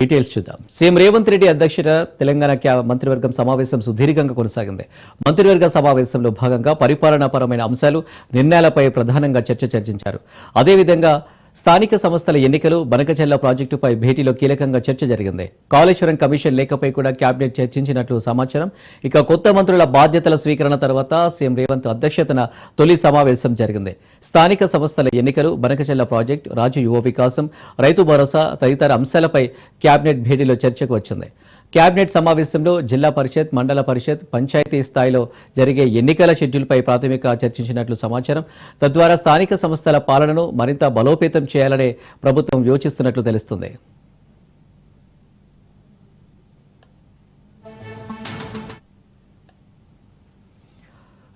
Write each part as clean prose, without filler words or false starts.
Details చూద్దాం. CM Revanth Reddy అధ్యక్షత తెలంగాణ మంత్రివర్గం సమావేశం సుదీర్ఘంగా కొనసాగింది. మంత్రివర్గ సమావేశంలో భాగంగా పరిపాలనాపరమైన అంశాలు, నిర్ణయాలపై ప్రధానంగా చర్చించారు. అదేవిధంగా స్థానిక సంస్థల ఎన్నికలు, బనకచెర్ల ప్రాజెక్టుపై భేటీలో కీలకంగా చర్చ జరిగింది. కాళేశ్వరం కమిషన్ లేఖపై కూడా కేబినెట్ చర్చించినట్లు సమాచారం. ఇక కొత్త మంత్రుల బాధ్యతల స్వీకరణ తర్వాత సీఎం రేవంత్ అధ్యక్షతన తొలి సమావేశం జరిగింది. స్థానిక సంస్థల ఎన్నికలు, బనకచెర్ల ప్రాజెక్టు, రాజు యువ వికాసం, రైతు భరోసా తదితర అంశాలపై కేబినెట్ భేటీలో చర్చకు వచ్చింది. కేబినెట్ సమావేశంలో జిల్లా పరిషత్, మండల పరిషత్, పంచాయతీ స్థాయిలో జరిగే ఎన్నికల షెడ్యూల్పై ప్రాథమిక చర్చించినట్లు సమాచారం. తద్వారా స్థానిక సంస్థల పాలనను మరింత బలోపేతం చేయాలనే ప్రభుత్వం యోచిస్తున్నట్లు తెలుస్తుంది.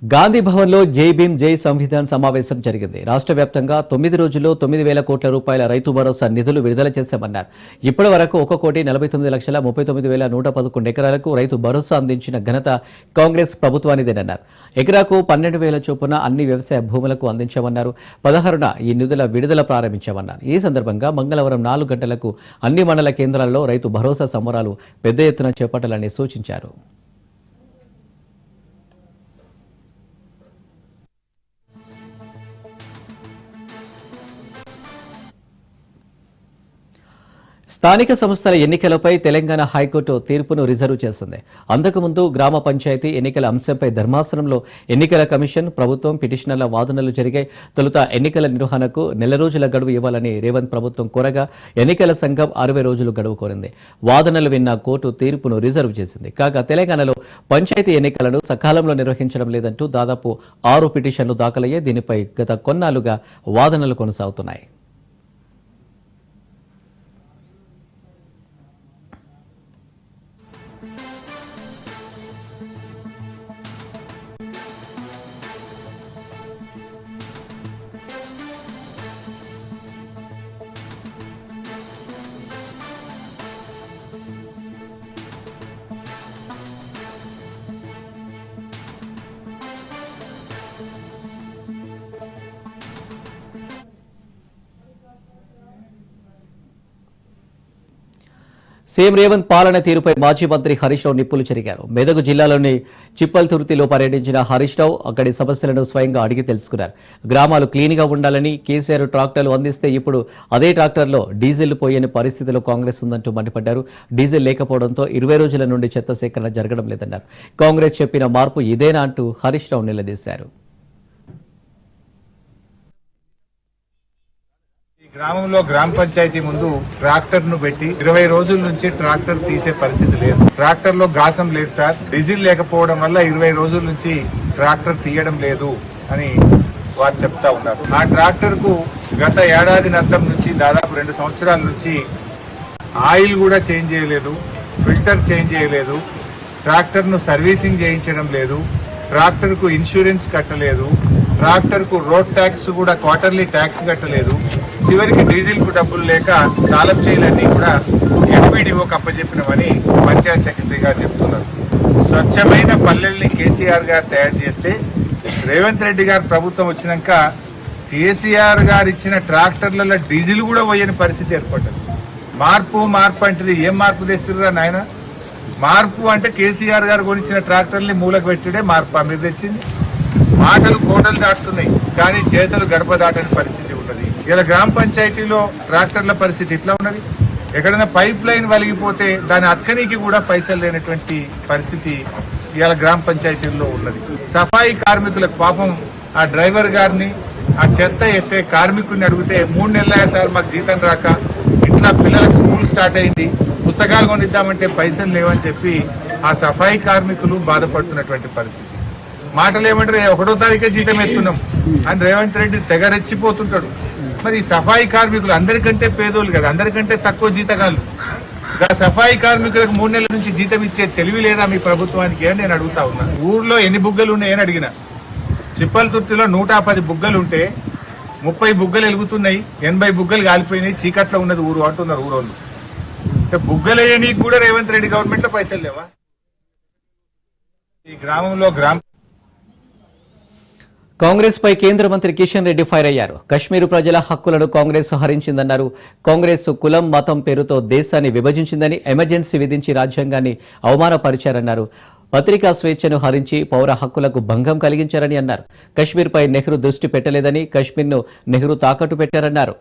గాంధీ భవన్లో జై భీమ్ జై సంవిధాన్ సమావేశం జరిగింది. రాష్ట్ర వ్యాప్తంగా 9 రోజుల్లో 9,000 కోట్ల రూపాయల రైతు భరోసా నిధులు విడుదల చేశామన్నారు. ఇప్పటి వరకు 1,49,39,111 ఎకరాలకు రైతు భరోసా అందించిన ఘనత కాంగ్రెస్ ప్రభుత్వానిదేనన్నారు. ఎకరాకు 12,000 చొప్పున అన్ని వ్యవసాయ భూములకు అందించామన్నారు. 16న ఈ నిధుల విడుదల ప్రారంభించామన్నారు. ఈ సందర్భంగా మంగళవారం 4 గంటలకు అన్ని మండల కేంద్రాల్లో రైతు భరోసా సంబరాలు పెద్ద ఎత్తున చేపట్టాలని సూచించారు. స్థానిక సంస్థల ఎన్నికలపై తెలంగాణ హైకోర్టు తీర్పును రిజర్వ్ చేసింది. అంతకుముందు గ్రామ పంచాయతీ ఎన్నికల అంశంపై ధర్మాసనంలో ఎన్నికల కమిషన్, ప్రభుత్వం, పిటిషనర్ల వాదనలు జరిగాయి. తొలుత ఎన్నికల నిర్వహణకు 1 రోజుల గడువు ఇవ్వాలని రేవంత్ ప్రభుత్వం కోరగా ఎన్నికల సంఘం 60 రోజులు గడువు కోరింది. వాదనలు విన్న కోర్టు తీర్పును రిజర్వ్ చేసింది. కాగా తెలంగాణలో పంచాయతీ ఎన్నికలను సకాలంలో నిర్వహించడం లేదంటూ దాదాపు 6 పిటిషన్లు దాఖలయ్యాయి. దీనిపై గత కొన్నాళ్లుగా వాదనలు కొనసాగుతున్నాయి. సీఎం రేవంత్ పాలన తీరుపై మాజీ మంత్రి హరీష్ రావు నిప్పులు చెరిగారు. మెదక్ జిల్లాలోని చిప్పల్తుర్తిలో పర్యటించిన హరీష్ రావు అక్కడి సమస్యలను స్వయంగా అడిగి తెలుసుకున్నారు. గ్రామాలు క్లీన్గా ఉండాలని, కేసీఆర్ ట్రాక్టర్లు అందిస్తే ఇప్పుడు అదే ట్రాక్టర్లో డీజిల్ పోయని పరిస్థితిలో కాంగ్రెస్ ఉందంటూ మండిపడ్డారు. డీజిల్ లేకపోవడంతో 20 రోజుల నుండి చెత్త సేకరణ జరగడం లేదన్నారు. కాంగ్రెస్ చెప్పిన మార్పు ఇదేనా అంటూ హరీష్ రావు నిలదీశారు. గ్రామంలో గ్రామ పంచాయతీ ముందు ట్రాక్టర్ ను పెట్టి 20 రోజుల నుంచి ట్రాక్టర్ తీసే పరిస్థితి లేదు. ట్రాక్టర్ లో గాసం లేదు సార్, డీజిల్ లేకపోవడం వల్ల 20 రోజుల నుంచి ట్రాక్టర్ తీయడం లేదు అని వారు చెప్తా ఉన్నారు. ఆ ట్రాక్టర్ కు గత ఏడాదినర్థం నుంచి దాదాపు 2 సంవత్సరాల నుంచి ఆయిల్ కూడా చేంజ్ చేయలేదు, ఫిల్టర్ చేంజ్ చేయలేదు, ట్రాక్టర్ ను సర్వీసింగ్ చేయించడం లేదు, ట్రాక్టర్ కు ఇన్సూరెన్స్ కట్టలేదు, ట్రాక్టర్ కు రోడ్ ట్యాక్స్ కూడా క్వార్టర్లీ ట్యాక్స్ కట్టలేదు. చివరికి డీజిల్ కు డబ్బులు లేక తాళం చేయలన్నీ కూడా ఎంపీడీఓకి అప్పచెప్పినామని పంచాయత్ సెక్రటరీ గారు చెప్తున్నారు. స్వచ్ఛమైన పల్లెల్ని కేసీఆర్ గారు తయారు చేస్తే రేవంత్ రెడ్డి గారు ప్రభుత్వం వచ్చినాక కేసీఆర్ గారు ఇచ్చిన ట్రాక్టర్లలో డీజిల్ కూడా పోయని పరిస్థితి ఏర్పడ్డది. మార్పు అంటే ఏం మార్పు తెస్తుర్రా నాయన? మార్పు అంటే కేసీఆర్ గారు కొనిచ్చిన ట్రాక్టర్ని మూలకు పెట్టుడే మార్పు. మీరు తెచ్చింది మాటలు కోటలు దాటుతున్నాయి కానీ చేతులు గడప దాటని పరిస్థితి ఉన్నది. ఇలా గ్రామ పంచాయతీలో ట్రాక్టర్ల పరిస్థితి ఇట్లా ఉన్నది. ఎక్కడైనా పైప్ లైన్ వలిగిపోతే దాని అతకనీకి కూడా పైసలు లేనటువంటి పరిస్థితి ఇలా గ్రామ పంచాయతీల్లో ఉన్నది. సఫాయి కార్మికులకు పాపం ఆ డ్రైవర్ గారిని, ఆ చెత్త ఎత్తే కార్మికుడిని అడిగితే 3 నెలలే సార్ మాకు జీతం రాక, ఇట్లా పిల్లలకు స్కూల్ స్టార్ట్ అయింది, పుస్తకాలు కొనిద్దామంటే పైసలు లేవని చెప్పి ఆ సఫాయి కార్మికులు బాధపడుతున్నటువంటి పరిస్థితి. మాటలు ఏమంటారు, 1వ తారీఖే జీతం ఎత్తున్నాం అని రేవంత్ రెడ్డి తెగ రెచ్చిపోతుంటాడు. మరి సఫాయి కార్మికులు అందరికంటే పేదోళ్ళు కదా, అందరికంటే తక్కువ జీతగాళ్ళు. సఫాయి కార్మికులకు 3 నెలల నుంచి జీతం ఇచ్చే తెలివి లేదా మీ ప్రభుత్వానికి అని నేను అడుగుతా ఉన్నా. ఊర్లో ఎన్ని బుగ్గలు ఉన్నాయని అడిగిన. చిప్పల్తుర్తిలో 110 బుగ్గలు ఉంటే 30 బుగ్గలు వెలుగుతున్నాయి, 80 బుగ్గలు కాలిపోయినాయి, చీకట్లో ఉన్నది ఊరు అంటున్నారు ఊరోళ్ళు. బుగ్గలేయనీకి కూడా రేవంత్ రెడ్డి గవర్నమెంట్ లో పైసలు లేవా? ఈ గ్రామంలో కాంగ్రెస్ పై కేంద్ర మంత్రి కిషన్ రెడ్డి ఫైర్ అయ్యారు. కశ్మీరు ప్రజల హక్కులను కాంగ్రెస్ హరించిందన్నారు. కాంగ్రెస్ కులం మతం పేరుతో దేశాన్ని విభజించిందని, ఎమర్జెన్సీ విధించి రాజ్యాంగాన్ని అవమానపరిచారన్నారు. పత్రికా స్వేచ్ఛను హరించి పౌర హక్కులకు భంగం కలిగించారని అన్నారు. కశ్మీర్పై నెహ్రూ దృష్టి పెట్టలేదని, కశ్మీర్ను నెహ్రూ తాకట్టు పెట్టారన్నారు.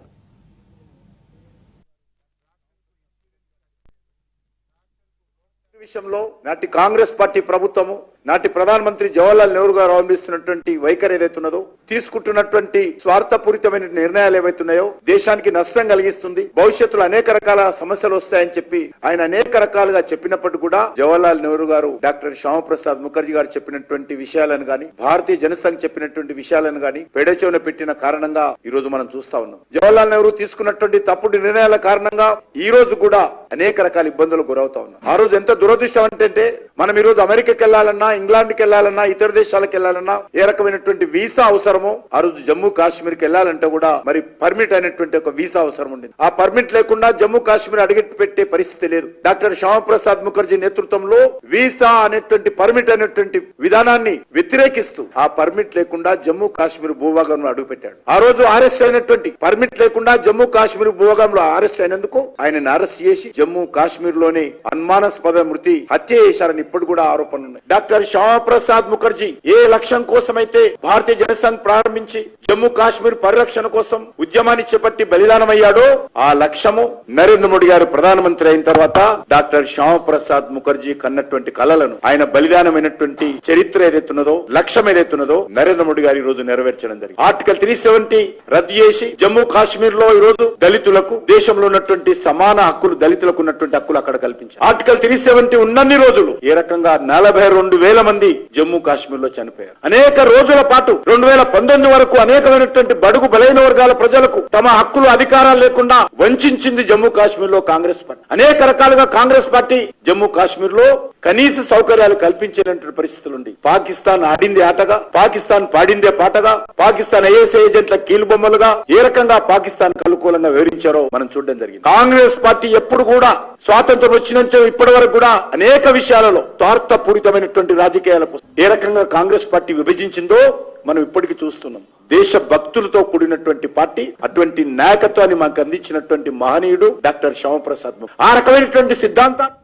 విషయంలో నాటి కాంగ్రెస్ పార్టీ ప్రభుత్వము, నాటి ప్రధానమంత్రి జవహర్లాల్ నెహ్రూ గారు అవలంబిస్తున్నటువంటి వైఖరి ఏదైతున్నదో, తీసుకుంటున్నటువంటి స్వార్థపూరితమైన నిర్ణయాలు ఏవైతున్నాయో దేశానికి నష్టం కలిగిస్తుంది, భవిష్యత్తులో అనేక రకాల సమస్యలు వస్తాయని చెప్పి ఆయన అనేక రకాలుగా చెప్పినప్పటికీ కూడా జవహర్లాల్ నెహ్రూ గారు, డాక్టర్ శ్యామప్రసాద్ ముఖర్జీ గారు చెప్పినటువంటి విషయాలను గాని, భారతీయ జనసంఘ్ చెప్పినటువంటి విషయాలను గాని పెడచెవిన పెట్టిన కారణంగా ఈ రోజు మనం చూస్తా ఉన్నాం. జవహర్లాల్ నెహ్రూ తీసుకున్నటువంటి తప్పుడు నిర్ణయాల కారణంగా ఈ రోజు కూడా అనేక రకాల ఇబ్బందులు గురవుతా ఉన్నాం. ఆ రోజు ఎంత దురదృష్టం అంటే మనం ఈ రోజు అమెరికాకి వెళ్లాలన్నా, ఇంగ్లాండ్కి వెళ్లాలన్నా, ఇతర దేశాలకు వెళ్లాలన్నా ఏ రకమైనటువంటి వీసా అవసరమో, ఆ రోజు జమ్మూ కాశ్మీర్కి వెళ్లాలంటే కూడా మరి పర్మిట్ అయినటువంటి ఒక వీసా అవసరం ఉండేది. ఆ పర్మిట్ లేకుండా జమ్మూ కాశ్మీర్ అడుగు పెట్టే పరిస్థితి లేదు. డాక్టర్ శ్యామప్రసాద్ ముఖర్జీ నేతృత్వంలో వీసా అనేటువంటి పర్మిట్ అనేటువంటి విధానాన్ని వ్యతిరేకిస్తూ ఆ పర్మిట్ లేకుండా జమ్మూ కాశ్మీర్ భూభాగంలో అడుగు పెట్టాడు. ఆ రోజు అరెస్ట్ అయినటువంటి పర్మిట్ లేకుండా జమ్మూ కాశ్మీర్ భూభాగంలో అరెస్ట్ అయినందుకు ఆయనను అరెస్ట్ చేసి జమ్మూ కాశ్మీర్ లోనే అనుమానాస్పద మృతి హత్య చేశారని ఇప్పుడు కూడా ఆరోపణలు ఉన్నాయి. డాక్టర్ శ్యామప్రసాద్ ముఖర్జీ ఏ లక్ష్యం కోసమైతే భారతీయ జనసంఘ్ ప్రారంభించి జమ్మూ కాశ్మీర్ పరిరక్షణ కోసం ఉద్యమాన్ని చేపట్టి బలిదానమయ్యాడో ఆ లక్ష్యము నరేంద్ర మోడీ గారు ప్రధానమంత్రి అయిన తర్వాత డాక్టర్ శ్యామప్రసాద్ ముఖర్జీ కన్నటువంటి కలలను, ఆయన బలిదానమైనటువంటి చరిత్ర ఏదైతున్నదో, లక్ష్యం ఏదైతున్నదో నరేంద్ర మోడీ గారు ఈ రోజు నెరవేర్చడం జరిగింది. ఆర్టికల్ 370 రద్దు చేసి జమ్మూ కాశ్మీర్ లో ఈ రోజు దళితులకు దేశంలో ఉన్నటువంటి సమాన హక్కులు, దళితులకు ఉన్నటువంటి హక్కులు అక్కడ కల్పించారు. ఆర్టికల్ 370 ఉన్నన్ని రోజులు ఏ రకంగా 42,000 మంది జమ్మూ కాశ్మీర్ లో చనిపోయారు. అనేక రోజుల పాటు 2019 వరకు అనేకమైనటువంటి బడుగు బలైన వర్గాల ప్రజలకు తమ హక్కులు, అధికారాలు లేకుండా వంచింది జమ్మూ కాశ్మీర్ లో కాంగ్రెస్ పార్టీ. అనేక రకాలుగా కాంగ్రెస్ పార్టీ జమ్మూ కాశ్మీర్ లో కనీస సౌకర్యాలు కల్పించినటువంటి పరిస్థితులు ఉంది. పాకిస్తాన్ ఆడింది ఆటగా, పాకిస్తాన్ పాడిందే పాటగా, పాకిస్తాన్ ఐఎస్ఐ ఏజెంట్ల కీలుబొమ్మలుగా ఏ రకంగా పాకిస్తాన్ అనుకూలంగా వివరించారో మనం చూడడం జరిగింది. కాంగ్రెస్ పార్టీ ఎప్పుడు కూడా స్వాతంత్రం వచ్చినంత ఇప్పటి వరకు కూడా అనేక విషయాలలో స్వార్థపూరితమైనటువంటి రాజకీయాలకు ఏ రకంగా కాంగ్రెస్ పార్టీ విభజించిందో మనం ఇప్పటికీ చూస్తున్నాం. దేశ భక్తులతో కూడినటువంటి పార్టీ, అటువంటి నాయకత్వాన్ని మాకు అందించినటువంటి మహనీయుడు డాక్టర్ శ్యామప్రసాద్. ఆ రకమైనటువంటి సిద్ధాంతాన్ని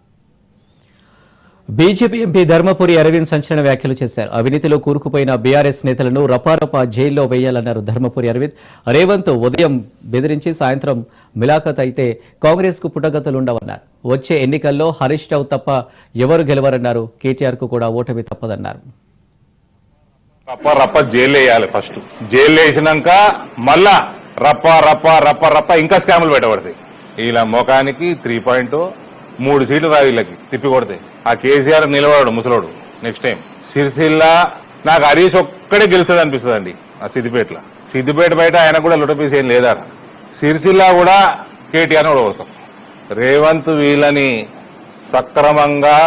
బీజేపీ ఎంపీ ధర్మపురి అరవింద్ సంచలన వ్యాఖ్యలు చేశారు. అవినీతిలో కూరుకుపోయిన బీఆర్ఎస్ నేతలను రపారపా జైల్లో వేయాలన్నారు ధర్మపురి అరవింద్. రేవంత్ ఉదయం బెదిరించి సాయంత్రం మిలాఖత్ అయితే కాంగ్రెస్ కు పుట్టగతులుండవన్నారు. వచ్చే ఎన్నికల్లో హరీష్ రావు తప్ప ఎవరు గెలవరన్నారు. కేటీఆర్ కు కూడా ఓటమి తప్పదన్నారు. రప్ప జైలు వేయాలి. ఫస్ట్ జైలు వేసినాక మళ్ళా రప్ప ఇంకా స్కాములు పెట్టబడతాయి. ఇలా మొఖానికి 3 సీట్లు రా వీళ్ళకి తిప్పి కొడతాయి. ఆ కేసీఆర్ నిలబడాడు ముసలోడు. నెక్స్ట్ టైం సిరిసిల్ల నాకు హరీష్ ఒక్కడే గెలుస్తాడు అనిపిస్తుంది అండి. ఆ సిద్దిపేట బయట ఆయన కూడా లుటపీస్ ఏం లేదా. సిరిసిల్ల కూడా కేటీఆర్ ఓడగొడతాం. రేవంత్ వీళ్ళని సక్రమంగా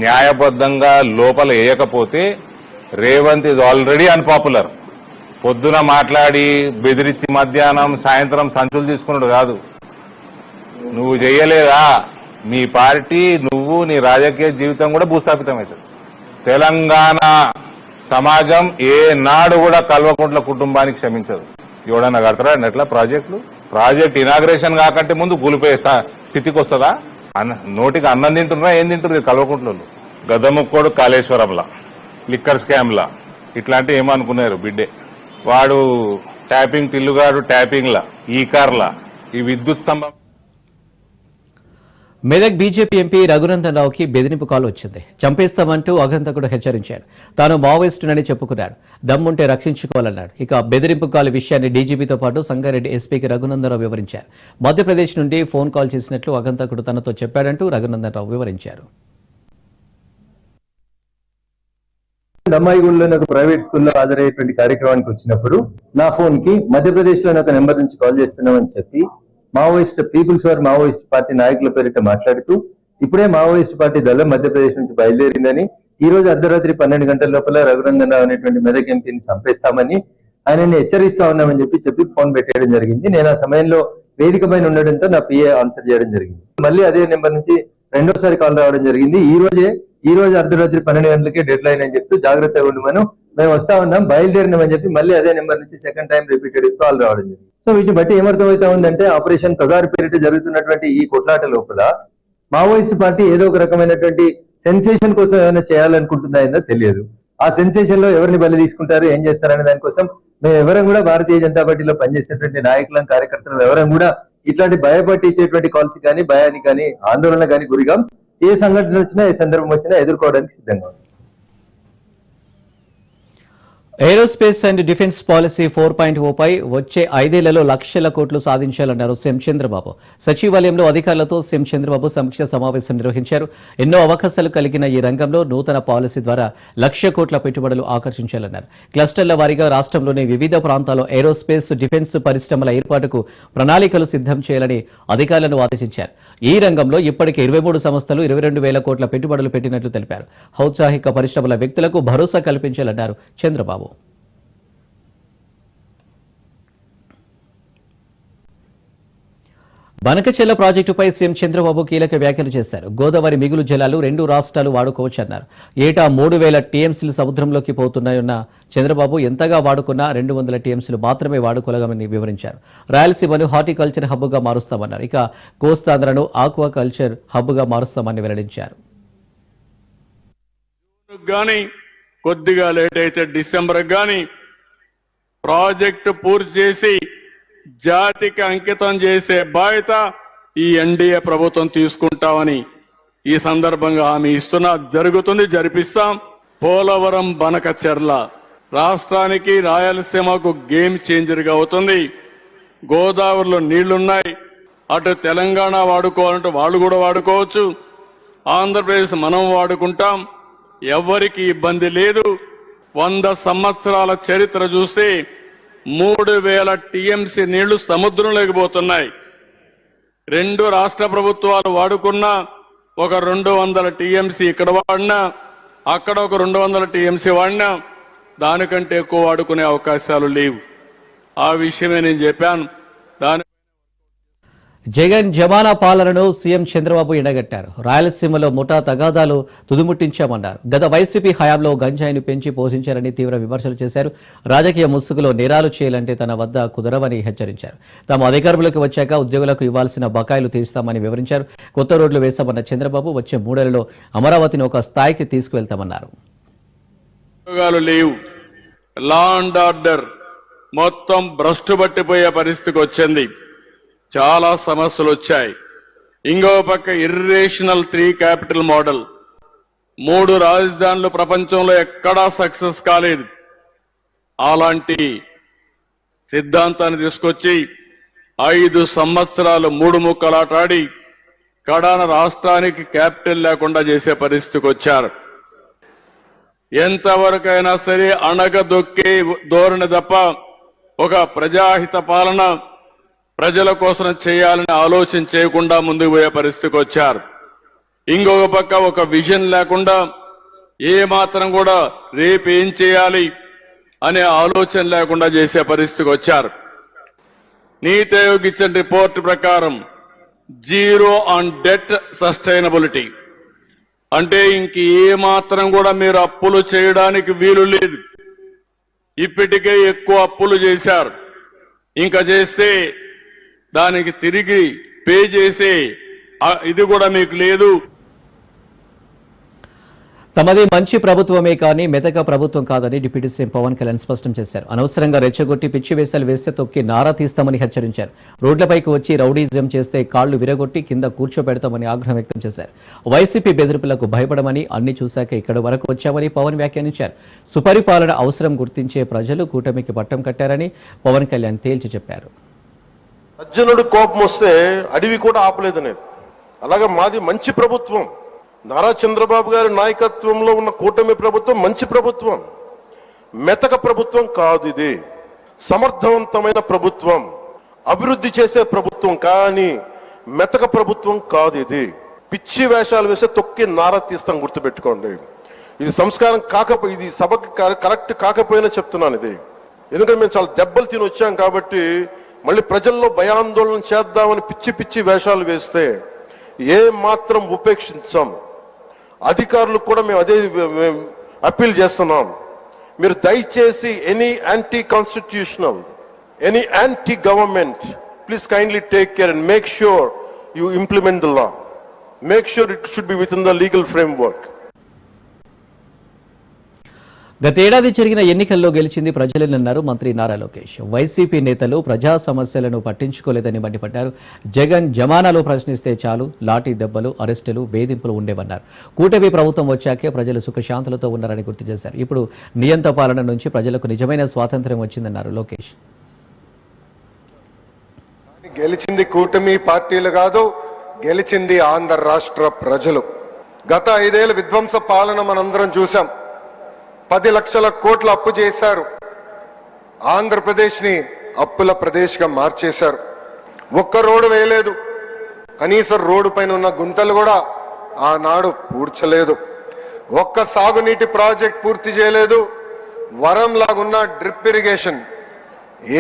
న్యాయబద్ధంగా లోపల వేయకపోతే రేవంత్ ఇస్ ఆల్రెడీ అన్పాపులర్. పొద్దున మాట్లాడి బెదిరించి మధ్యాహ్నం సాయంత్రం సంచులు తీసుకున్నాడు కాదు. నువ్వు చెయ్యలేదా మీ పార్టీ, నువ్వు నీ రాజకీయ జీవితం కూడా భూస్థాపితం అవుతుంది. తెలంగాణ సమాజం ఏనాడు కూడా కల్వకుంట్ల కుటుంబానికి క్షమించదు. ఎవడన్నా కడతారా ఎట్లా ప్రాజెక్ట్ ఇనాగ్రేషన్ కాకంటే ముందు కూలిపోయే స్థితికి వస్తుందా? నోటికి అన్నం తింటున్నారా ఏం తింటున్నారు కల్వకుంట్ల? గద్దముక్కోడు కాళేశ్వరంలా, లిక్కర్ స్కామ్లా ఇట్లాంటివి ఏమనుకున్నారు బిడ్డే. వాడు ట్యాపింగ్ టిల్లుగాడు ట్యాపింగ్లా, ఈ కార్లా, ఈ విద్యుత్ స్తంభం. మెదక్ బీజేపీ ఎంపీ రఘునందన్ రావుకి బెదిరింపు కాల్ వచ్చింది. చంపేస్తామంటూ అగంతకుడు హెచ్చరించాడు. తాను మావోయిస్టునని చెప్పుకున్నాడు. దమ్ముంటే రక్షించుకోవాలన్నాడు. ఇక బెదిరింపు కాల్ విషయాన్ని డీజీపీతో పాటు సంగారెడ్డి ఎస్పీకి రఘునందన్ రావు వివరించారు. మధ్యప్రదేశ్ నుండి ఫోన్ కాల్ చేసినట్లు అగంతకుడు తనతో చెప్పాడంటూ రఘునందన్ రావు వివరించారు. దమ్మాయిగూడలోని ఒక ప్రైవేట్ స్కూల్లో హాజరయ్యేటువంటి కార్యక్రమానికి వచ్చినప్పుడు నా ఫోన్ కి మధ్యప్రదేశ్ లోని ఒక నెంబర్ నుంచి కాల్ చేస్తున్నామని చెప్పి Maoist people's war Maoist party నాయకుల పేరిట మాట్లాడుతూ ఇప్పుడే మావోయిస్ట్ పార్టీ దళం మధ్యప్రదేశ్ నుంచి బయలుదేరిందని, ఈ రోజు అర్ధరాత్రి 12 గంటల లోపల రఘునందన్ రావు అనేటువంటి మెదక్ ఎంపీని చంపేస్తామని ఆయనని హెచ్చరిస్తా ఉన్నామని చెప్పి ఫోన్ పెట్టేయడం జరిగింది. నేను ఆ సమయంలో వేదిక పైన ఉండడంతో నా పిఏ ఆన్సర్ చేయడం జరిగింది. మళ్ళీ అదే నెంబర్ నుంచి రెండోసారి కాల్ రావడం జరిగింది. ఈ రోజే ఈ రోజు అర్ధరాత్రి 12 గంటలకే డెడ్ లైన్ అని చెప్తూ జాగ్రత్తగా ఉండమను, మేము వస్తా ఉన్నాం, బయలుదేరినామని చెప్పి మళ్ళీ అదే నెంబర్ నుంచి సెకండ్ టైం రిపీటెడ్ కాల్ రావడం జరిగింది. సో వీటిని బట్టి ఏమర్థమవుతా ఉందంటే ఆపరేషన్ కగారు పేరిట జరుగుతున్నటువంటి ఈ కొట్లాట లోపల మావోయిస్ట్ పార్టీ ఏదో ఒక రకమైనటువంటి సెన్సేషన్ కోసం ఏమైనా చేయాలనుకుంటుందా తెలియదు. ఆ సెన్సేషన్ లో ఎవరిని బలి తీసుకుంటారు, ఏం చేస్తారనే దానికోసం మేము ఎవరం కూడా భారతీయ జనతా పార్టీలో పనిచేసేటువంటి నాయకులం, కార్యకర్తలు ఎవరం కూడా ఇట్లాంటి భయపట్టించేటువంటి కాల్స్ కానీ, భయానికి కానీ, ఆందోళన కానీ గురిగా ఏ సంఘటన వచ్చినా, ఏ సందర్భం వచ్చినా ఎదుర్కోవడానికి సిద్ధంగా ఉంది. ఏరోస్పేస్ అండ్ డిఫెన్స్ పాలసీ 4.0 పై వచ్చే 5 ఏళ్లలో లక్షల కోట్లు సాధించాలన్నారు సీఎం చంద్రబాబు. సచివాలయంలో అధికారులతో సీఎం చంద్రబాబు సమీక్ష సమావేశం నిర్వహించారు. ఎన్నో అవకాశాలు కలిగిన ఈ రంగంలో నూతన పాలసీ ద్వారా 1,00,000 కోట్ల పెట్టుబడులు ఆకర్షించాలన్నారు. క్లస్టర్ల వారీగా రాష్ట్రంలోని వివిధ ప్రాంతాల్లో ఏరోస్పేస్ డిఫెన్స్ పరిశ్రమల ఏర్పాటుకు ప్రణాళికలు సిద్ధం చేయాలని అధికారులను ఆదేశించారు. ఈ రంగంలో ఇప్పటికే 23 సంస్థలు 22,000 కోట్ల పెట్టుబడులు పెట్టినట్లు తెలిపారు. ఔత్సాహిక పరిశ్రమల వ్యక్తులకు భరోసా కల్పించాలన్నారు చంద్రబాబు. బనకచెర్ల ప్రాజెక్టుపై సీఎం చంద్రబాబు కీలక వ్యాఖ్యలు చేశారు. గోదావరి మిగులు జలాలు 2 రాష్ట్రాలు వాడుకోవచ్చన్నారు. ఏటా 3,000 టీఎంసీలు సముద్రంలోకి పోతున్నాయన్న చంద్రబాబు ఎంతగా వాడుకున్నా 200 టీఎంసీలు మాత్రమే వాడుకోగలమని వివరించారు. రాయలసీమను హార్టికల్చర్ హబ్గా మారుస్తామన్నారు. ఇక కోస్తాంధ్రను ఆక్వాకల్చర్ హబ్గా మారుస్తామని వెల్లడించారు. కొద్దిగా లేట్ అయితే డిసెంబర్ గాని ప్రాజెక్టు పూర్తి చేసి జాతికి అంకితం చేసే బాధ్యత ఈ ఎన్డీఏ ప్రభుత్వం తీసుకుంటామని ఈ సందర్భంగా హామీ ఇస్తున్నా. జరుగుతుంది, జరిపిస్తాం. పోలవరం బనకచెర్ల రాష్ట్రానికి, రాయలసీమకు గేమ్ చేంజర్ గా అవుతుంది. గోదావరిలో నీళ్లున్నాయి. అటు తెలంగాణ వాడుకోవాలంటే వాళ్ళు కూడా వాడుకోవచ్చు. ఆంధ్రప్రదేశ్ మనం వాడుకుంటాం. ఎవరికి ఇబ్బంది లేదు. 100 సంవత్సరాల చరిత్ర చూస్తే 3,000 టీఎంసీ నీళ్లు సముద్రంలోకి పోతున్నాయి. 2 రాష్ట్ర ప్రభుత్వాలు వాడుకున్నా ఒక 200 టీఎంసీ ఇక్కడ వాడినా, అక్కడ ఒక 200 టీఎంసీ వాడినా దానికంటే ఎక్కువ వాడుకునే అవకాశాలు లేవు. ఆ విషయమే నేను చెప్పాను. జగన్ జమానా పాలనను సీఎం చంద్రబాబు ఎండగట్టారు. రాయలసీమలో ముఠా తగాదాలు తుదిముట్టించామన్నారు. గత వైసీపీ హయాంలో గంజాయిని పెంచి పోషించారని తీవ్ర విమర్శలు చేశారు. రాజకీయ ముసుగులో నేరాలు చేయాలంటే తన వద్ద కుదరవని హెచ్చరించారు. తాము అధికారంలోకి వచ్చాక ఉద్యోగులకు ఇవ్వాల్సిన బకాయిలు తీరుస్తామని వివరించారు. కొత్త రోడ్లు వేశామన్న చంద్రబాబు వచ్చే 3 ఏళ్లలో అమరావతిని ఒక స్థాయికి తీసుకువెళ్తామన్నారు. లా అండ్ ఆర్డర్ మొత్తం భ్రష్టు పట్టిపోయే పరిస్థితికి వచ్చింది. చాలా సమస్యలు వచ్చాయి. ఇంకో పక్క ఇర్రేషనల్ 3 క్యాపిటల్ మోడల్, 3 రాజధానులు ప్రపంచంలో ఎక్కడా సక్సెస్ కాలేదు. అలాంటి సిద్ధాంతాన్ని తీసుకొచ్చి 5 సంవత్సరాలు 3 ముక్కలాటాడి కడాన రాష్ట్రానికి క్యాపిటల్ లేకుండా చేసే పరిస్థితికి వచ్చారు. ఎంతవరకైనా సరే అణగదొక్కే ధోరణి తప్ప ఒక ప్రజాహిత పాలన ప్రజల కోసం చేయాలని ఆలోచన చేయకుండా ముందుకు పోయే పరిస్థితికి వచ్చారు. ఇంకొక పక్క ఒక విజన్ లేకుండా ఏ మాత్రం కూడా రేపు ఏం చేయాలి అనే ఆలోచన లేకుండా చేసే పరిస్థితికి వచ్చారు. నీతి ఆయోగ్ ఇచ్చిన రిపోర్ట్ ప్రకారం 0 ఆన్ డెట్ సస్టైనబిలిటీ అంటే ఇంక ఏ మాత్రం కూడా మీరు అప్పులు చేయడానికి వీలు లేదు. ఇప్పటికే ఎక్కువ అప్పులు చేశారు. ఇంకా చేస్తే దానికి తిరిగి పే చేసే ఇది కూడా మీకు లేదు. తమది మంచి ప్రభుత్వమే కానీ మెతక ప్రభుత్వం కాదని డిప్యూటీ సీఎం పవన్ కళ్యాణ్ స్పష్టం చేశారు. అనవసరంగా రెచ్చగొట్టి పిచ్చి వేసాలు వేస్తే తొక్కి నారా తీస్తామని హెచ్చరించారు. రోడ్లపైకి వచ్చి రౌడీజం చేస్తే కాళ్లు విరగొట్టి కింద కూర్చోబెడతామని ఆగ్రహం వ్యక్తం చేశారు. వైసీపీ బెదిరింపులకు భయపడమని, అన్ని చూశాక ఇక్కడి వరకు వచ్చామని పవన్ వ్యాఖ్యానించారు. సుపరిపాలన అవసరం గుర్తించే ప్రజలు కూటమికి పట్టం కట్టారని పవన్ కళ్యాణ్ తేల్చి చెప్పారు. అర్జునుడు కోపం వస్తే అడవి కూడా ఆపలేదనేది. అలాగే మాది మంచి ప్రభుత్వం. నారా చంద్రబాబు గారి నాయకత్వంలో ఉన్న కూటమి ప్రభుత్వం మంచి ప్రభుత్వం, మెతక ప్రభుత్వం కాదు. ఇది సమర్థవంతమైన ప్రభుత్వం, అభివృద్ధి చేసే ప్రభుత్వం, కానీ మెతక ప్రభుత్వం కాదు. ఇది పిచ్చి వేషాలు వేసే తొక్కి నారా తీస్తాం, గుర్తుపెట్టుకోండి. ఇది సంస్కారం కాకపోయి, ఇది సభకి కరెక్ట్ కాకపోయినా చెప్తున్నాను ఇది. ఎందుకంటే మేము చాలా దెబ్బలు తిని వచ్చాం కాబట్టి మళ్ళీ ప్రజల్లో భయాందోళన చేద్దామని పిచ్చి పిచ్చి వేషాలు వేస్తే ఏ మాత్రం ఉపేక్షించాం. అధికారులకు కూడా మేము అదే అప్పీల్ చేస్తున్నాం. మీరు దయచేసి any anti constitutional, any anti government, please kindly take care and make sure you implement the law. Make sure it should be with in the legal framework. గతేడాది జరిగిన ఎన్నికల్లో గెలిచింది ప్రజలేనన్నారు మంత్రి నారా లోకేష్. వైసీపీ నేతలు ప్రజా సమస్యలను పట్టించుకోలేదని మండిపడ్డారు. జగన్ జమానాలో ప్రశ్నిస్తే చాలు లాఠీ దెబ్బలు, అరెస్టులు, వేధింపులు ఉండేవన్నారు. కూటమి ప్రభుత్వం వచ్చాకే ప్రజలు సుఖశాంతులతో ఉన్నారని గుర్తు చేశారు. ఇప్పుడు నియంత పాలన నుంచి ప్రజలకు నిజమైన స్వాతంత్ర్యం వచ్చిందన్నారు లోకేష్. గెలిచింది కూటమి పార్టీలు కాదు, గెలిచింది ఆంధ్ర రాష్ట్ర ప్రజలు. గత 5 ఏళ్ల విధ్వంస పాలన మనందరం చూసాం. 10 లక్షల కోట్ల అప్పు చేశారు. ఆంధ్రప్రదేశ్ ని అప్పుల ప్రదేశ్ గా మార్చేశారు. ఒక్క రోడ్డు వేయలేదు. కనీసం రోడ్డు పైన ఉన్న గుంటలు కూడా ఆనాడు పూడ్చలేదు. ఒక్క సాగునీటి ప్రాజెక్ట్ పూర్తి చేయలేదు. వరం లాగున్న డ్రిప్ ఇరిగేషన్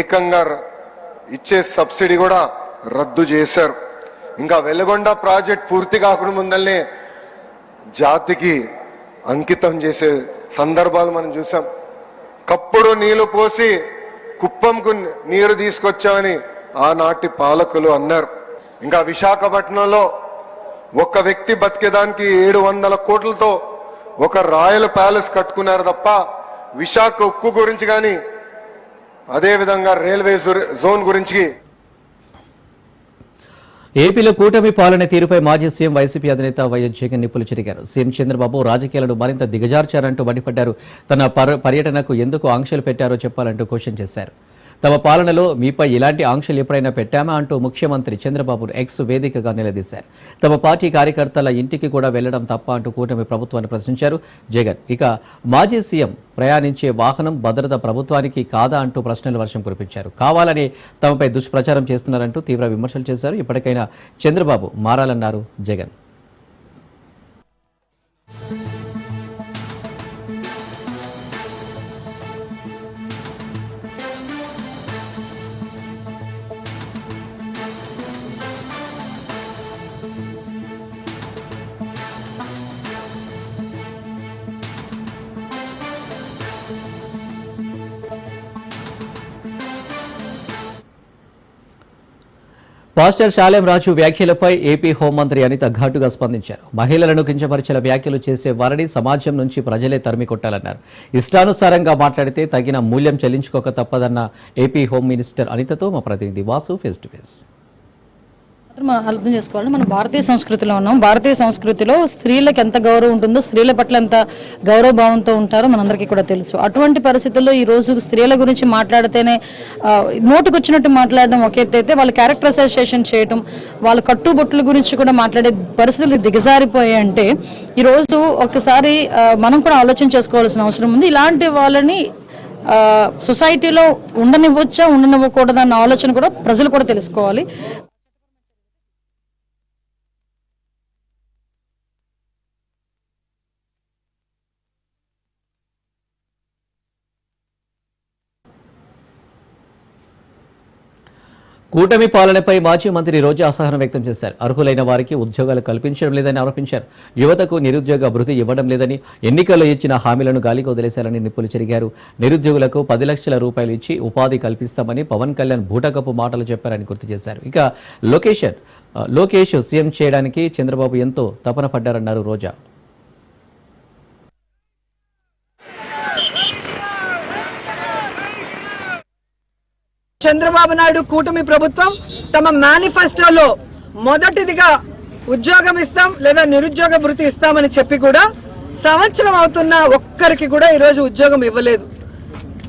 ఏకంగా ఇచ్చే సబ్సిడీ కూడా రద్దు చేశారు. ఇంకా వెలుగొండ ప్రాజెక్ట్ పూర్తి కాకుండా ముందల్నే జాతికి అంకితం చేసే సందర్భాలు మనం చూసాం. కప్పుడు నీళ్లు పోసి కుప్పంకు నీరు తీసుకొచ్చామని ఆనాటి పాలకులు అన్నారు. ఇంకా విశాఖపట్నంలో ఒక వ్యక్తి బతికేదానికి 700 కోట్లతో ఒక రాయల్ ప్యాలెస్ కట్టుకున్నారు తప్ప విశాఖ ఉక్కు గురించి కానీ అదేవిధంగా రైల్వే జోన్ గురించి. ఏపీలో కూటమి పాలన తీరుపై మాజీ సీఎం వైసీపీ అధినేత వైఎస్ జగన్ నిప్పులు చెరిగారు. సీఎం చంద్రబాబు రాజకీయాలను మరింత దిగజార్చారంటూ మండిపడ్డారు. తన పర్యటనకు ఎందుకు ఆంక్షలు పెట్టారో చెప్పాలంటూ క్వశ్చన్ చేశారు. తమ పాలనలో మీపై ఇలాంటి ఆంక్షలు ఎప్పుడైనా పెట్టామా అంటూ ముఖ్యమంత్రి చంద్రబాబును ఎక్స్ వేదికగా నిలదీశారు. తమ పార్టీ కార్యకర్తల ఇంటికి కూడా వెళ్లడం తప్ప అంటూ కూటమి ప్రభుత్వాన్ని ప్రశ్నించారు జగన్. ఇక మాజీ సీఎం ప్రయాణించే వాహనం భద్రత ప్రభుత్వానికి కాదా అంటూ ప్రశ్నల వర్షం కురిపించారు. కావాలని తమపై దుష్ప్రచారం చేస్తున్నారంటూ తీవ్ర విమర్శలు చేశారు. ఇప్పటికైనా చంద్రబాబు మారాలన్నారు జగన్. పాస్టర్ శాలేం రాజు వ్యాఖ్యలపై ఏపీ హోంమంత్రి అనిత ఘాటుగా స్పందించారు. మహిళలను కించపరిచేలా వ్యాఖ్యలు చేసే వారిని సమాజం నుంచి ప్రజలే తరిమి కొట్టాలన్నారు. ఇష్టానుసారంగా మాట్లాడితే తగిన మూల్యం చెల్లించుకోక తప్పదన్న ఏపీ హోం మినిస్టర్ అనితతో మా ప్రతినిధి వాసు ఫేస్ టు ఫేస్. మనం అర్థం చేసుకోవాలి, మనం భారతీయ సంస్కృతిలో ఉన్నాం. భారతీయ సంస్కృతిలో స్త్రీలకు ఎంత గౌరవం ఉంటుందో, స్త్రీల పట్ల ఎంత గౌరవభావంతో ఉంటారో మనందరికీ కూడా తెలుసు. అటువంటి పరిస్థితుల్లో ఈ రోజు స్త్రీల గురించి మాట్లాడితేనే నోటుకొచ్చినట్టు మాట్లాడడం ఒక ఎత్తు అయితే, వాళ్ళ క్యారెక్టర్ అసోసియేషన్ చేయడం, వాళ్ళ కట్టుబొట్టుల గురించి కూడా మాట్లాడే పరిస్థితులు దిగజారిపోయాయంటే ఈరోజు ఒకసారి మనం కూడా ఆలోచన చేసుకోవాల్సిన అవసరం ఉంది. ఇలాంటి వాళ్ళని సొసైటీలో ఉండనివ్వచ్చా ఉండనివ్వకూడదన్న ఆలోచన కూడా ప్రజలు కూడా తెలుసుకోవాలి. కూటమి పాలనపై మాజీ మంత్రి రోజా అసహనం వ్యక్తం చేశారు. అర్హులైన వారికి ఉద్యోగాలు కల్పించడం లేదని ఆరోపించారు. యువతకు నిరుద్యోగ భృతి ఇవ్వడం లేదని, ఎన్నికల్లో ఇచ్చిన హామీలను గాలికి వదిలేశారని నిప్పులు చెరిగారు. నిరుద్యోగులకు 10 లక్షల రూపాయలు ఇచ్చి ఉపాధి కల్పిస్తామని పవన్ కళ్యాణ్ బూటకపు మాటలు చెప్పారని గుర్తు చేశారు. ఇక లోకేష్ సీఎం చేయడానికి చంద్రబాబు ఎంతో తపన పడ్డారన్నారు రోజా. చంద్రబాబు నాయుడు కూటమి ప్రభుత్వం తమ మేనిఫెస్టోలో మొదటిదిగా ఉద్యోగం ఇస్తాం లేదా నిరుద్యోగ భృతి ఇస్తామని చెప్పి కూడా సంవత్సరం అవుతున్న ఒక్కరికి కూడా ఈరోజు ఉద్యోగం ఇవ్వలేదు.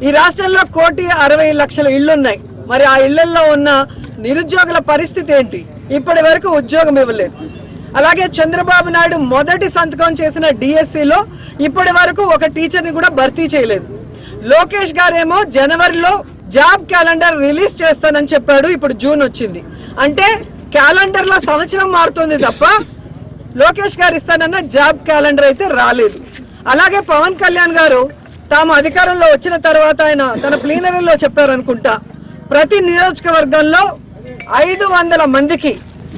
ఈ రాష్ట్రంలో 1,60,00,000 ఇళ్లున్నాయి. మరి ఆ ఇళ్లలో ఉన్న నిరుద్యోగుల పరిస్థితి ఏంటి? ఇప్పటి వరకు ఉద్యోగం ఇవ్వలేదు. అలాగే చంద్రబాబు నాయుడు మొదటి సంతకం చేసిన డిఎస్సిలో ఇప్పటి వరకు ఒక టీచర్ని కూడా భర్తీ చేయలేదు. లోకేష్ గారేమో జనవరిలో జాబ్ క్యాలెండర్ రిలీజ్ చేస్తానని చెప్పాడు. ఇప్పుడు జూన్ వచ్చింది. అంటే క్యాలెండర్ లో సంవత్సరం మారుతుంది తప్ప లోకేష్ గారు ఇస్తానన్న జాబ్ క్యాలెండర్ అయితే రాలేదు. అలాగే పవన్ కళ్యాణ్ గారు తాము అధికారంలో వచ్చిన తర్వాత ఆయన తన ప్లీనరీలో చెప్పారనుకుంటా, ప్రతి నియోజకవర్గంలో 500 మందికి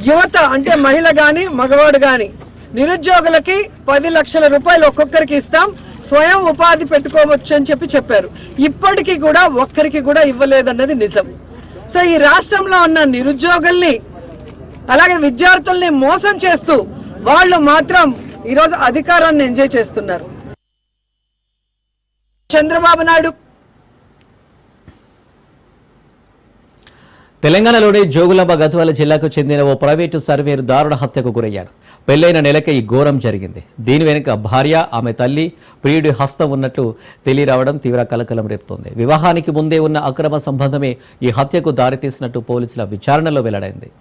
యువత అంటే మహిళ గాని మగవాడు గాని నిరుద్యోగులకి 10 లక్షల రూపాయలు ఒక్కొక్కరికి ఇస్తాం, స్వయం ఉపాధి పెట్టుకోవచ్చు అని చెప్పారు. ఇప్పటికీ కూడా ఒక్కరికి కూడా ఇవ్వలేదన్నది నిజం. సో ఈ రాష్ట్రంలో ఉన్న నిరుద్యోగుల్ని అలాగే విద్యార్థుల్ని మోసం చేస్తూ వాళ్ళు మాత్రం ఈరోజు అధికారాన్ని ఎంజాయ్ చేస్తున్నారు. చంద్రబాబు నాయుడు తెలంగాణలోని జోగులాంబ గద్వాల జిల్లాకు చెందిన ఓ ప్రైవేటు సర్వేరు దారుణ హత్యకు గురయ్యాడు. పెళ్లైన నెలకే ఈ ఘోరం జరిగింది. దీని వెనుక భార్య, ఆమె తల్లి, ప్రియుడి హస్తం ఉన్నట్లు తెలియరావడం తీవ్ర కలకలం రేపుతోంది. వివాహానికి ముందే ఉన్న అక్రమ సంబంధమే ఈ హత్యకు దారితీసినట్టు పోలీసుల విచారణలో వెల్లడైంది.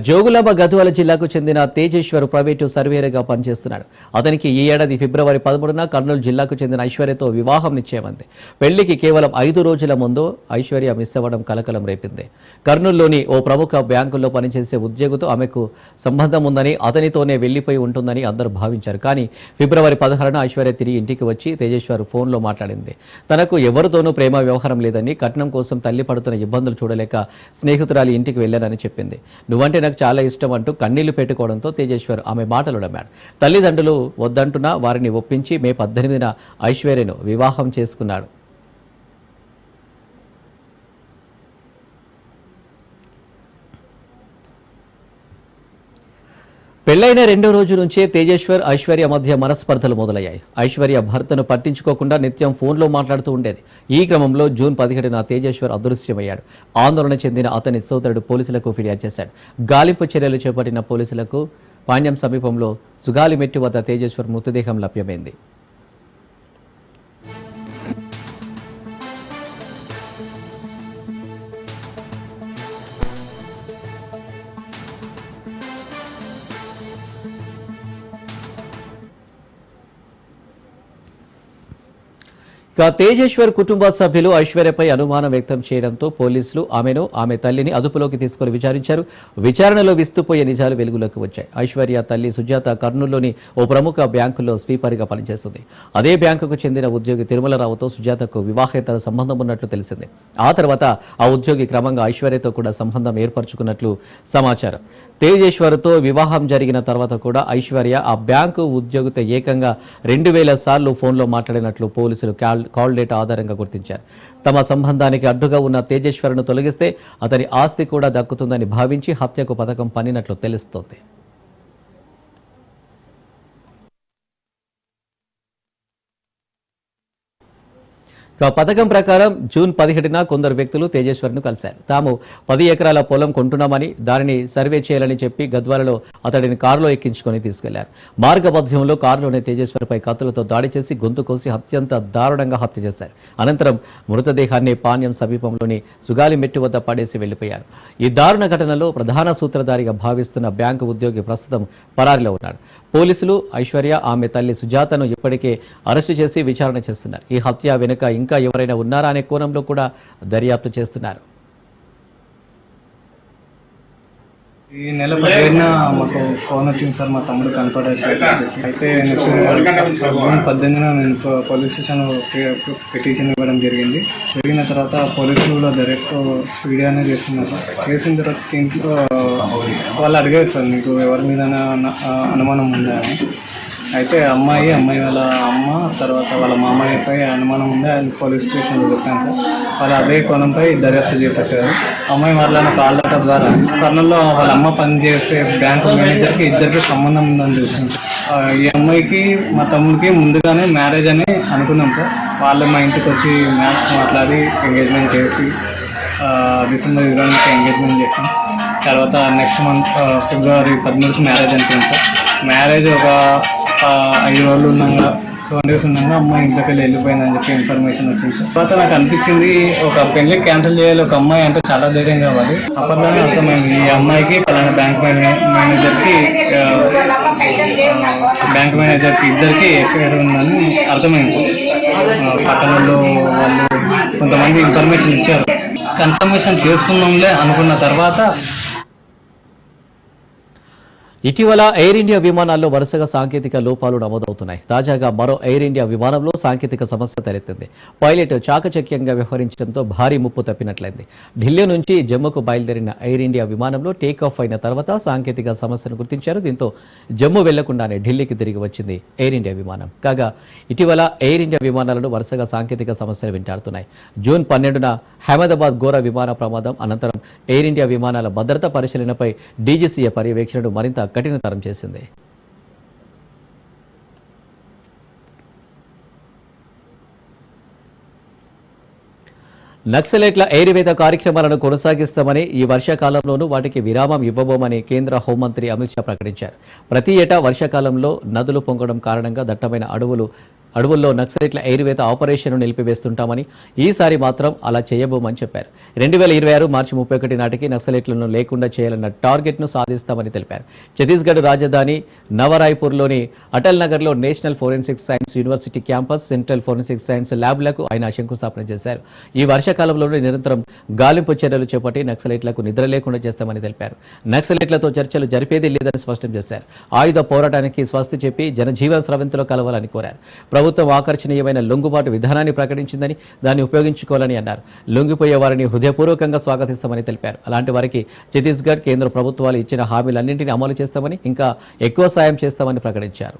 జోగులాంబ గద్వాల జిల్లాకు చెందిన తేజేశ్వర్ ప్రైవేటు సర్వేయర్గా పనిచేస్తున్నాడు. అతనికి ఈ ఏడాది ఫిబ్రవరి 13న కర్నూలు జిల్లాకు చెందిన ఐశ్వర్యతో వివాహం నిశ్చయమైంది. పెళ్లికి కేవలం 5 రోజుల ముందు ఐశ్వర్య మిస్ అవ్వడం కలకలం రేపింది. కర్నూలులోని ఓ ప్రముఖ బ్యాంకుల్లో పనిచేసే ఉద్యోగితో ఆమెకు సంబంధం ఉందని, అతనితోనే వెళ్లిపోయి ఉంటుందని అందరూ భావించారు. కానీ ఫిబ్రవరి 16న ఐశ్వర్య తిరిగి ఇంటికి వచ్చి తేజేశ్వర్ ఫోన్లో మాట్లాడింది. తనకు ఎవరితోనూ ప్రేమ వ్యవహారం లేదని, కట్నం కోసం తల్లి పడుతున్న ఇబ్బందులు చూడలేక స్నేహితురాలి ఇంటికి వెళ్లానని చెప్పింది. అంటే నాకు చాలా ఇష్టం అంటూ కన్నీళ్లు పెట్టుకోవడంతో తేజేశ్వర్ ఆమె మాటలు నమ్మాడు. తల్లిదండ్రులు వద్దంటున్నా వారిని ఒప్పించి మే 18న ఐశ్వర్యను వివాహం చేసుకున్నాడు. పెళ్లైన 2వ రోజు నుంచే తేజేశ్వర్, ఐశ్వర్య మధ్య మనస్పర్ధలు మొదలయ్యాయి. ఐశ్వర్య భర్తను పట్టించుకోకుండా నిత్యం ఫోన్లో మాట్లాడుతూ ఉండేది. ఈ క్రమంలో జూన్ 17న తేజేశ్వర్ అదృశ్యమయ్యాడు. ఆందోళన చెందిన అతని సోదరుడు పోలీసులకు ఫిర్యాదు చేశాడు. గాలింపు చర్యలు చేపట్టిన పోలీసులకు పాణ్యం సమీపంలో సుగాలిమెట్టు వద్ద తేజేశ్వర్ మృతదేహం లభ్యమైంది. తేజేశ్వర్ కుటుంబ సభ్యులు ఐశ్వర్యపై అనుమానం వ్యక్తం చేయడంతో పోలీసులు ఆమెను, ఆమె తల్లిని అదుపులోకి తీసుకుని విచారించారు. విచారణలో విస్తుపోయే నిజాలు వెలుగులోకి వచ్చాయి. ఐశ్వర్య తల్లి సుజాత కర్నూలులోని ఓ ప్రముఖ బ్యాంకులో స్వీపర్గా పనిచేస్తుంది. అదే బ్యాంకుకు చెందిన ఉద్యోగి తిరుమలరావుతో సుజాతకు వివాహేతర సంబంధం ఉన్నట్లు తెలిసింది. ఆ తర్వాత ఆ ఉద్యోగి క్రమంగా ఐశ్వర్యతో కూడా సంబంధం ఏర్పరచుకున్నట్లు సమాచారం. తేజేశ్వర్తో వివాహం జరిగిన తర్వాత కూడా ఐశ్వర్య ఆ బ్యాంకు ఉద్యోగితో ఏకంగా 2000 సార్లు ఫోన్లో మాట్లాడినట్లు పోలీసులు కాల్ డేటా ఆధారంగా గుర్తించారు. తమ సంబంధానికి అడ్డుగా ఉన్న తేజేశ్వర్ను తొలగిస్తే అతని ఆస్తి కూడా దక్కుతుందని భావించి హత్యకు పథకం పన్నినట్లు తెలుస్తోంది. పథకం ప్రకారం జూన్ 17న కొందరు వ్యక్తులు తేజేశ్వర్ను కలిశారు. తాము 10 ఎకరాల పొలం కొంటున్నామని, దానిని సర్వే చేయాలని చెప్పి గద్వాలలో అతడిని కారులో ఎక్కించుకొని తీసుకెళ్లారు. మార్గమధ్యంలో కారులోనే తేజేశ్వర్పై కత్తులతో దాడి చేసి గొంతు కోసి అత్యంత దారుణంగా హత్య చేశారు. అనంతరం మృతదేహాన్ని పాణ్యం సమీపంలోని సుగాలిమెట్టు వద్ద పడేసి వెళ్లిపోయారు. ఈ దారుణ ఘటనలో ప్రధాన సూత్రధారిగా భావిస్తున్న బ్యాంకు ఉద్యోగి ప్రస్తుతం పరారీలో ఉన్నాడు. పోలీసులు ఐశ్వర్య, ఆమె తల్లి సుజాతను ఇప్పటికే అరెస్టు చేసి విచారణ చేస్తున్నారు. ఈ హత్య వెనుక ఇంకా ఎవరైనా ఉన్నారా అనే కోణంలో కూడా దర్యాప్తు చేస్తున్నారు. ఈ నెల 17న మాకు ఫోన్ వచ్చింది సార్, మా తమ్ముడు కనపడట్లేదు. అయితే జూన్ 18న నేను పోలీస్ స్టేషన్ పిటిషన్ ఇవ్వడం జరిగింది. జరిగిన తర్వాత పోలీసులు కూడా డైరెక్ట్ స్పీడ్గానే చేస్తున్నారు. చేసిన తర్వాత ఇంట్లో వాళ్ళు అడిగారు సార్, నీకు ఎవరి మీద అనుమానం ఉందా అని. అయితే అమ్మాయి వాళ్ళ అమ్మ, తర్వాత వాళ్ళ మామయ్యపై అనుమానం ఉంది అని పోలీస్ స్టేషన్లో చెప్పాను సార్. వాళ్ళు అదే కోణంపై దర్యాప్తు చేపట్టారు. అమ్మాయి వాళ్ళ కాల్ డేటా ద్వారా కర్నూలులో వాళ్ళ అమ్మ పనిచేసే బ్యాంకు మేనేజర్కి ఇద్దరికి సంబంధం ఉందని తెలిసింది. ఈ అమ్మాయికి మా తమ్ముడికి ముందుగానే మ్యారేజ్ అని అనుకున్నాం సార్. వాళ్ళు మా ఇంటికి వచ్చి మాట్లాడి ఎంగేజ్మెంట్ చేసి డిసెంబర్ 20కి ఎంగేజ్మెంట్ చేసాం. తర్వాత నెక్స్ట్ మంత్ ఫిబ్రవరి 13కి మ్యారేజ్ అనుకున్నాం సార్. మ్యారేజ్ ఒక 5 రోజులు ఉన్నాగా, 7 డేస్ ఉన్నాగా అమ్మాయి ఇంట్లోకి వెళ్ళిపోయిందని చెప్పి ఇన్ఫర్మేషన్ వచ్చింది సార్. తర్వాత నాకు అనిపించింది, ఒక పెళ్లి క్యాన్సిల్ చేయాలి, ఒక అమ్మాయి అంటే చాలా ధైర్యం కావాలి. అప్పట్లోనే అర్థమైంది ఈ అమ్మాయికి పలానా బ్యాంక్ మేనేజర్కి ఇద్దరికి ఎఫ్ఐఆర్ ఉందని అర్థమైంది. పట్టణంలో వాళ్ళు కొంతమంది ఇన్ఫర్మేషన్ ఇచ్చారు. కన్ఫర్మేషన్ చేసుకున్నాంలే అనుకున్న తర్వాత ఇటీవల ఎయిర్ ఇండియా విమానాల్లో వరుసగా సాంకేతిక లోపాలు నమోదవుతున్నాయి. తాజాగా మరో ఎయిర్ ఇండియా విమానంలో సాంకేతిక సమస్య తలెత్తింది. పైలట్ చాకచక్యంగా వ్యవహరించడంతో భారీ ముప్పు తప్పినట్లయింది. ఢిల్లీ నుంచి జమ్మూకు బయలుదేరిన ఎయిర్ ఇండియా విమానంలో టేకాఫ్ అయిన తర్వాత సాంకేతిక సమస్యను గుర్తించారు. దీంతో జమ్మూ వెళ్లకుండానే ఢిల్లీకి తిరిగి వచ్చింది ఎయిర్ ఇండియా విమానం. కాగా ఇటీవల ఎయిర్ ఇండియా విమానాలను వరుసగా సాంకేతిక సమస్యలు వెంటాడుతున్నాయి. జూన్ 12న అహ్మదాబాద్ ఘోర విమాన ప్రమాదం అనంతరం ఎయిర్ ఇండియా విమానాల భద్రతా పరిశీలనపై డీజీసీఏ పర్యవేక్షణను మరింత కఠినతరం చేసింది. నక్సలైట్ల ఏరివేత కార్యక్రమాలను కొనసాగిస్తామని, ఈ వర్షాకాలంలోనూ వాటికి విరామం ఇవ్వబోమని కేంద్ర హోంమంత్రి అమిత్ షా ప్రకటించారు. ప్రతి ఏటా వర్షాకాలంలో నదులు పొంగడం కారణంగా దట్టమైన అడవుల్లో నక్సలైట్ల ఏరివేత ఆపరేషన్ను నిలిపివేస్తుంటామని, ఈసారి మాత్రం అలా చేయబోమని చెప్పారు. 2026 మార్చి 31 నాటికి నక్సలైట్లను లేకుండా చేయాలన్న టార్గెట్ను సాధిస్తామని తెలిపారు. ఛత్తీస్గఢ్ రాజధాని నవరాయ్పూర్లోని అటల్ నగర్లో national forensic science university campus, central forensic science ల్యాబ్లకు ఆయన శంకుస్థాపన చేశారు. ఈ వర్షాకాలంలోనూ నిరంతరం గాలింపు చర్యలు చేపట్టి నక్సలైట్లకు నిద్ర లేకుండా చేస్తామని తెలిపారు. నక్సలైట్లతో చర్చలు జరిపేది లేదని స్పష్టం చేశారు. ఆయుధ పోరాటానికి స్వస్తి చెప్పి జనజీవన స్రవంతిలో కలవాలని కోరారు. ప్రభుత్వం ఆకర్షణీయమైన లొంగుబాటు విధానాన్ని ప్రకటించిందని, దాన్ని ఉపయోగించుకోవాలని అన్నారు. లొంగిపోయే వారిని హృదయపూర్వకంగా స్వాగతిస్తామని తెలిపారు. అలాంటి వారికి ఛత్తీస్గఢ్ కేంద్ర ప్రభుత్వాలు ఇచ్చిన హామీలన్నింటినీ అమలు చేస్తామని, ఇంకా ఎక్కువ సాయం చేస్తామని ప్రకటించారు.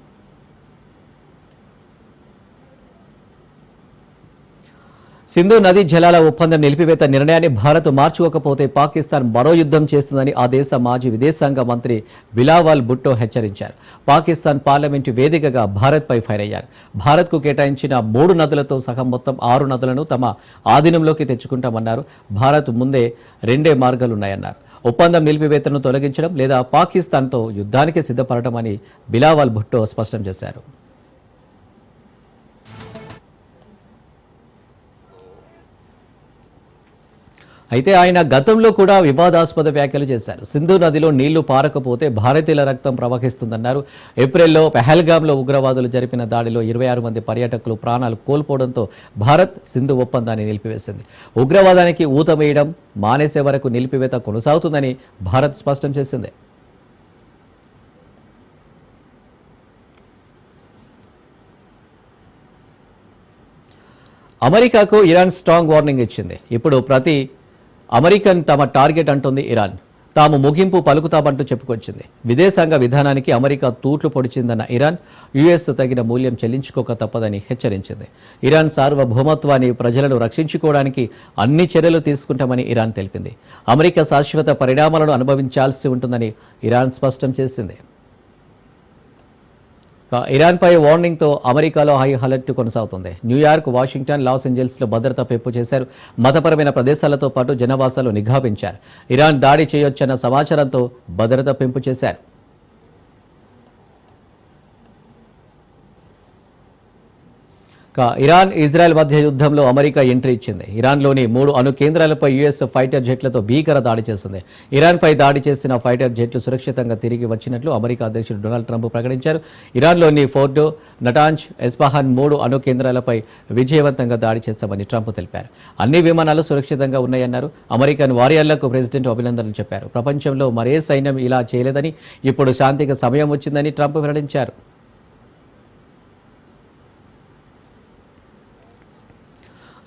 సింధు నదీ జలాల ఒప్పందం నిలిపివేత నిర్ణయాన్ని భారత్ మార్చుకోకపోతే పాకిస్తాన్ మరో యుద్ధం చేస్తుందని ఆ దేశ మాజీ విదేశాంగ మంత్రి బిలావల్ భుట్టో హెచ్చరించారు. పాకిస్తాన్ పార్లమెంటు వేదికగా భారత్పై ఫైర్ అయ్యారు. భారత్కు కేటాయించిన 3 నదులతో సహా మొత్తం 6 నదులను తమ ఆధీనంలోకి తెచ్చుకుంటామన్నారు. భారత్ ముందే 2 మార్గాలున్నాయన్నారు. ఒప్పందం నిలిపివేతను తొలగించడం లేదా పాకిస్తాన్తో యుద్ధానికి సిద్ధపడటమని బిలావల్ భుట్టో స్పష్టం చేశారు. అయితే ఆయన గతంలో కూడా వివాదాస్పద వ్యాఖ్యలు చేశారు. సింధు నదిలో నీళ్లు పారకపోతే భారతీయుల రక్తం ప్రవహిస్తుందన్నారు. ఏప్రిల్లో పెహల్గాంలో ఉగ్రవాదులు జరిపిన దాడిలో 26 మంది పర్యాటకులు ప్రాణాలు కోల్పోవడంతో భారత్ సింధు ఒప్పందాన్ని నిలిపివేసింది. ఉగ్రవాదానికి ఊత వేయడం మానేసే వరకు నిలిపివేత కొనసాగుతుందని భారత్ స్పష్టం చేసింది. అమెరికాకు ఇరాన్ స్ట్రాంగ్ వార్నింగ్ ఇచ్చింది. ఇప్పుడు ప్రతి అమెరికన్ తమ టార్గెట్ అంటోంది ఇరాన్. తాము ముగింపు పలుకుతామంటూ చెప్పుకొచ్చింది. విదేశాంగ విధానానికి అమెరికా తూట్లు పొడిచిందన్న ఇరాన్ యుఎస్ తగిన మూల్యం చెల్లించుకోక తప్పదని హెచ్చరించింది. ఇరాన్ సార్వభౌమత్వాన్ని, ప్రజలను రక్షించుకోవడానికి అన్ని చర్యలు తీసుకుంటామని ఇరాన్ తెలిపింది. అమెరికా శాశ్వత పరిణామాలను అనుభవించాల్సి ఉంటుందని ఇరాన్ స్పష్టం చేసింది. ఇరాన్పై వార్నింగ్తో అమెరికాలో హై అలర్ట్ కొనసాగుతుంది. న్యూయార్క్, వాషింగ్టన్, లాస్ ఏంజల్స్లో భద్రత పెంపు చేశారు. మతపరమైన ప్రదేశాలతో పాటు జనావాసాలు నిఘా పెంచారు. ఇరాన్ దాడి చేయొచ్చన్న సమాచారంతో భద్రత పెంపు చేశారు. ఇరాన్, ఇజ్రాయెల్ మధ్య యుద్ధంలో అమెరికా ఎంట్రీ ఇచ్చింది. ఇరాన్లోని 3 అణు కేంద్రాలపై యుఎస్ ఫైటర్ జెట్లతో భీకర దాడి చేసింది. ఇరాన్పై దాడి చేసిన ఫైటర్ జెట్లు సురక్షితంగా తిరిగి వచ్చినట్లు అమెరికా అధ్యక్షుడు డొనాల్డ్ ట్రంప్ ప్రకటించారు. ఇరాన్లోని ఫోర్డో, నటాంజ్, ఎస్ఫహాన్ 3 అణు కేంద్రాలపై విజయవంతంగా దాడి చేశామని ట్రంప్ తెలిపారు. అన్ని విమానాలు సురక్షితంగా ఉన్నాయన్నారు. అమెరికన్ వారియర్లకు ప్రెసిడెంట్ అభినందనలు చెప్పారు. ప్రపంచంలో మరే సైన్యం ఇలా చేయలేదని, ఇప్పుడు శాంతికి సమయం వచ్చిందని ట్రంప్ వెల్లడించారు.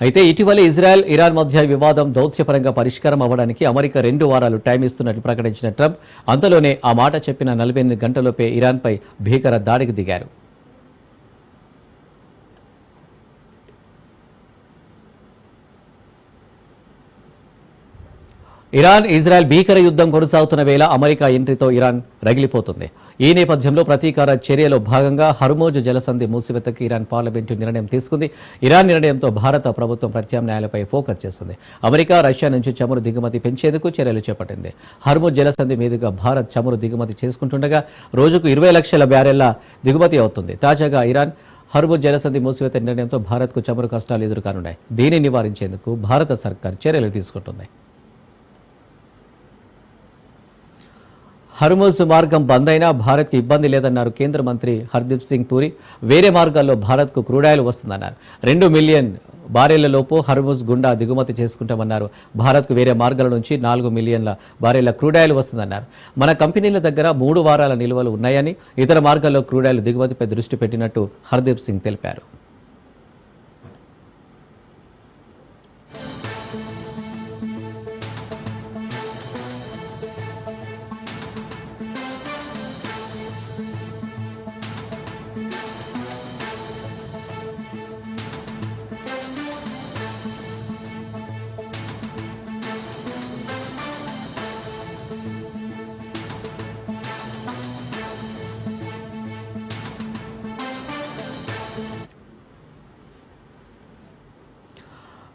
అయితే ఇటీవల ఇజ్రాయెల్, ఇరాన్ మధ్య వివాదం దౌత్యపరంగా పరిష్కారం అవ్వడానికి అమెరికా 2 వారాలు టైం ఇస్తున్నట్లు ప్రకటించిన ట్రంప్ అంతలోనే ఆ మాట చెప్పిన 48 గంటలలోపే ఇరాన్పై భీకర దాడికి దిగారు. ఇరాన్, ఇజ్రాయెల్ భీకర యుద్ధం కొనసాగుతున్న వేళ అమెరికా ఎంట్రీతో ఇరాన్ రగిలిపోతుంది. ఈ నేపథ్యంలో ప్రతీకార చర్యలో భాగంగా హర్మోజ్ జలసంధి మూసివేతకు ఇరాన్ పార్లమెంటు నిర్ణయం తీసుకుంది. ఇరాన్ నిర్ణయంతో భారత ప్రభుత్వం ప్రత్యామ్నాయాలపై ఫోకస్ చేస్తుంది. అమెరికా, రష్యా నుంచి చమురు దిగుమతి పెంచేందుకు చర్యలు చేపట్టింది. హర్మోజ్ జలసంధి మీదుగా భారత్ చమురు దిగుమతి చేసుకుంటుండగా రోజుకు 20 లక్షల బ్యారెళ్ల దిగుమతి అవుతుంది. తాజాగా ఇరాన్ హర్మోజ్ జలసంధి మూసివేత నిర్ణయంతో భారత్కు చమురు కష్టాలు ఎదురుకానున్నాయి. దీన్ని నివారించేందుకు భారత సర్కార్ చర్యలు తీసుకుంటుంది. హర్ముజ్ మార్గం బంద్ అయినా భారత్కి ఇబ్బంది లేదన్నారు కేంద్ర మంత్రి హర్దీప్ సింగ్ పూరి. వేరే మార్గాల్లో భారత్కు క్రూడాయిల్ వస్తుందన్నారు. 2 మిలియన్ బారెళ్లలోపు హర్ముజ్ గుండా దిగుమతి చేసుకుంటామన్నారు. భారత్కు వేరే మార్గాల నుంచి 4 మిలియన్ల బారెళ్ల క్రూడాయిల్ వస్తుందన్నారు. మన కంపెనీల దగ్గర 3 వారాల నిల్వలు ఉన్నాయని, ఇతర మార్గాల్లో క్రూడాయిల్ దిగుమతిపై దృష్టి పెట్టినట్టు హర్దీప్ సింగ్ తెలిపారు.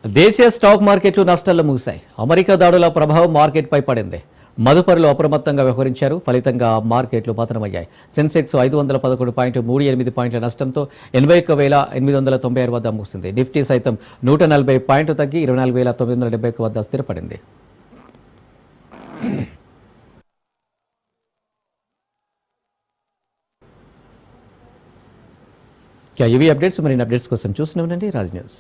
దేశీయ స్టాక్ మార్కెట్లు నష్టాల్లో ముగిశాయి. అమెరికా దాడుల ప్రభావం మార్కెట్పై పడింది. మదుపరులు అప్రమత్తంగా వ్యవహరించారు. ఫలితంగా మార్కెట్లు పతనమయ్యాయి. సెన్సెక్స్ 511.38 పాయింట్ల నష్టంతో 81,896 వద్ద ముగిసింది. నిఫ్టీ సైతం 140 పాయింట్లు తగ్గి 24,971 వద్ద స్థిరపడింది. ఇవి అప్డేట్స్. మరిన్ని అప్డేట్స్ కోసం చూస్తూనే ఉండండి రాజ్ న్యూస్.